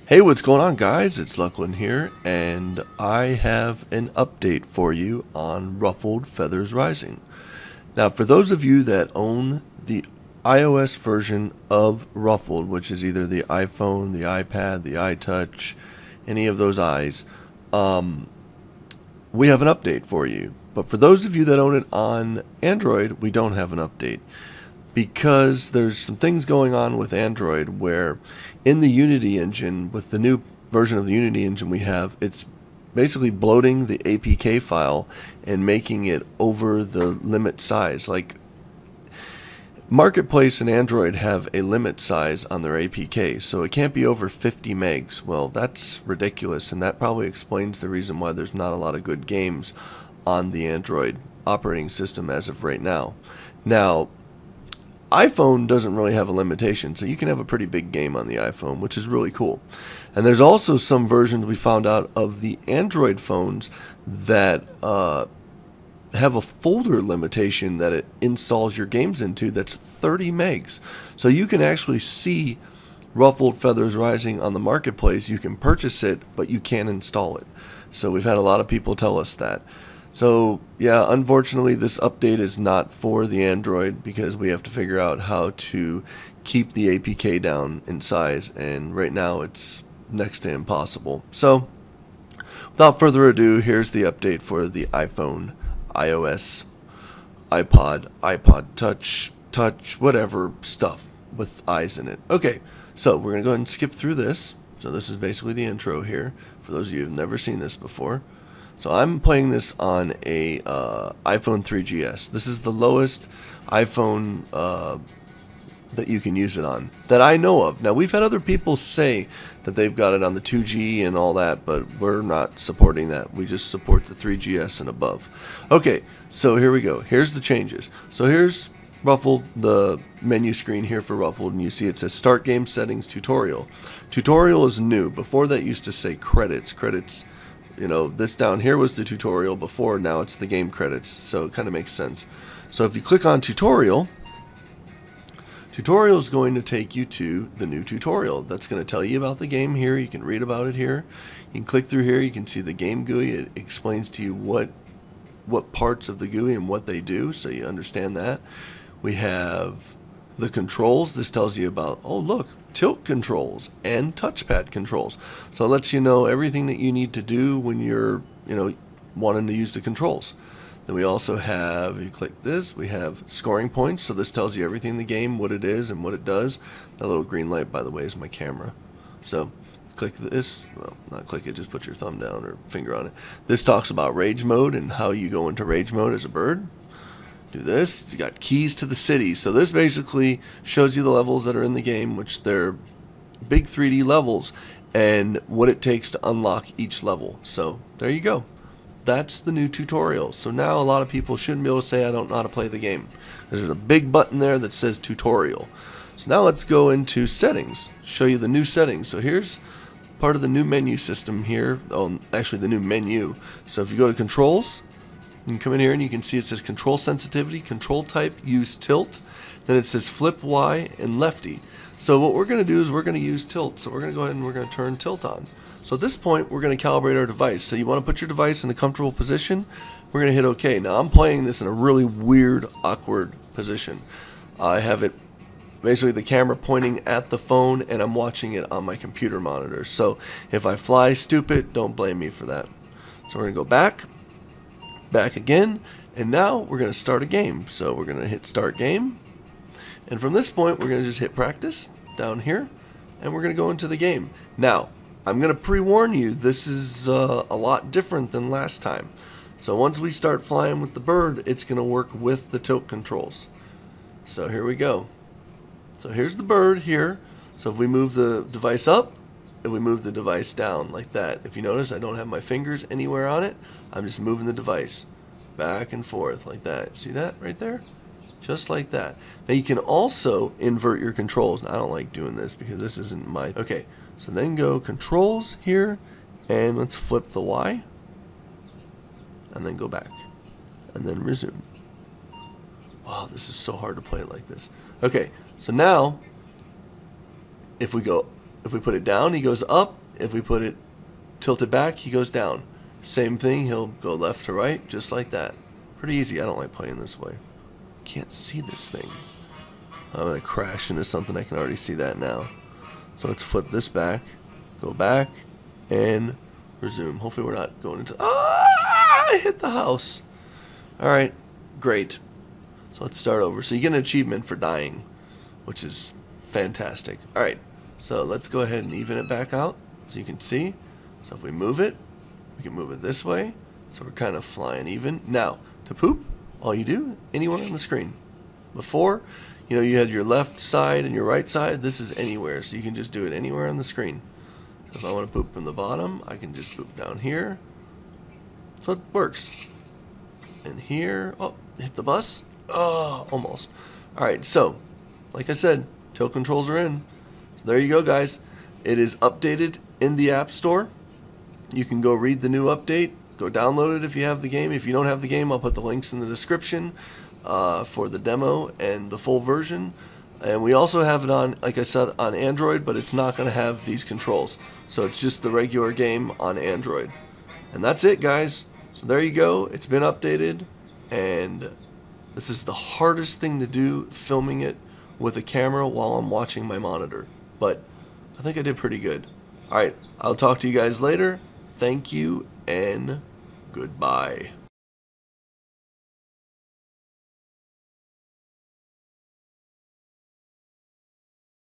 Hey, what's going on, guys? It's Ruffled here, and I have an update for you on Ruffled Feathers Rising. Now, for those of you that own the iOS version of Ruffled, which is either the iPhone, the iPad, the iTouch, any of those eyes, we have an update for you. But for those of you that own it on Android, we don't have an update, because there's some things going on with Android where in the Unity engine, with the new version of the Unity engine we have, it's basically bloating the APK file and making it over the limit size. Like, Marketplace and Android have a limit size on their APK, so it can't be over 50 megs. Well, that's ridiculous, and that probably explains the reason why there's not a lot of good games on the Android operating system as of right now. Now, iPhone doesn't really have a limitation, so you can have a pretty big game on the iPhone, which is really cool. And there's also some versions we found out of the Android phones that have a folder limitation that it installs your games into that's 30 megs. So you can actually see Ruffled Feathers Rising on the marketplace. You can purchase it, but you can't install it. So we've had a lot of people tell us that. So yeah, unfortunately this update is not for the Android, because we have to figure out how to keep the APK down in size, and right now it's next to impossible. So without further ado, here's the update for the iPhone, iOS, iPod Touch, whatever stuff with eyes in it. Okay, so we're going to go ahead and skip through this. So this is basically the intro here, for those of you who've never seen this before. So I'm playing this on a iPhone 3GS. This is the lowest iPhone that you can use it on, that I know of. Now, we've had other people say that they've got it on the 2G and all that, but we're not supporting that. We just support the 3GS and above. Okay, so here we go. Here's the changes. So here's Ruffled, the menu screen here for Ruffled, and you see it says Start Game Settings Tutorial. Tutorial is new. Before that used to say Credits. You know, this down here was the tutorial before, now it's the game credits, so it kind of makes sense. So if you click on tutorial, tutorial is going to take you to the new tutorial. That's going to tell you about the game here. You can read about it here. You can click through here. You can see the game GUI. It explains to you what parts of the GUI and what they do, so you understand that. We have the controls. This tells you about, oh look, tilt controls and touchpad controls. So it lets you know everything that you need to do when you're, wanting to use the controls. Then we also have, you click this, we have scoring points. So this tells you everything in the game, what it is and what it does. That little green light, by the way, is my camera. So click this, well, not click it, just put your thumb down or finger on it. This talks about rage mode and how you go into rage mode as a bird. Do this. You got keys to the city. So this basically shows you the levels that are in the game, which they're big 3D levels, and what it takes to unlock each level. So there you go. That's the new tutorial. So now a lot of people shouldn't be able to say I don't know how to play the game, because there's a big button there that says tutorial. So now let's go into settings, show you the new settings. So here's part of the new menu system here. Oh, actually the new menu. So if you go to controls, you can come in here and you can see it says control sensitivity, control type, use tilt. Then it says flip Y and lefty. So what we're going to do is we're going to use tilt. So we're going to go ahead and we're going to turn tilt on. So at this point we're going to calibrate our device. So you want to put your device in a comfortable position. We're going to hit OK. Now I'm playing this in a really weird, awkward position. I have it basically the camera pointing at the phone, and I'm watching it on my computer monitor. So if I fly stupid, don't blame me for that. So we're going to go back again, and now we're going to start a game. So we're going to hit start game, and from this point we're going to just hit practice down here, and we're going to go into the game. Now I'm going to pre-warn you, this is a lot different than last time. So once we start flying with the bird, it's going to work with the tilt controls. So here we go. So here's the bird here. So if we move the device up, and we move the device down like that. If you notice, I don't have my fingers anywhere on it. I'm just moving the device back and forth like that. See that right there? Just like that. Now you can also invert your controls. Now, I don't like doing this because this isn't my... Okay, so then go controls here, and let's flip the Y, and then go back, and then resume. Wow, this is so hard to play it like this. Okay, so now if we go If we put it down, he goes up. If we put it tilted back, he goes down. Same thing, he'll go left to right, just like that. Pretty easy. I don't like playing this way. Can't see this thing. I'm going to crash into something. I can already see that now. So let's flip this back, go back, and resume. Hopefully we're not going into... Ah! I hit the house. Alright, great. So let's start over. So you get an achievement for dying, which is fantastic. Alright, so let's go ahead and even it back out so you can see. So if we move it, we can move it this way. So we're kind of flying even. Now, to poop, all you do, anywhere on the screen. Before, you know, you had your left side and your right side. This is anywhere, so you can just do it anywhere on the screen. So if I want to poop from the bottom, I can just poop down here. So it works. And here, oh, hit the bus. Oh, almost. Alright, so, like I said, tilt controls are in. So there you go, guys. It is updated in the App Store. You can go read the new update. Go download it if you have the game. If you don't have the game, I'll put the links in the description for the demo and the full version. And we also have it on, like I said, on Android, but it's not going to have these controls. So it's just the regular game on Android. And that's it, guys. So there you go. It's been updated. And this is the hardest thing to do, filming it with a camera while I'm watching my monitor. But I think I did pretty good. Alright, I'll talk to you guys later. Thank you and goodbye.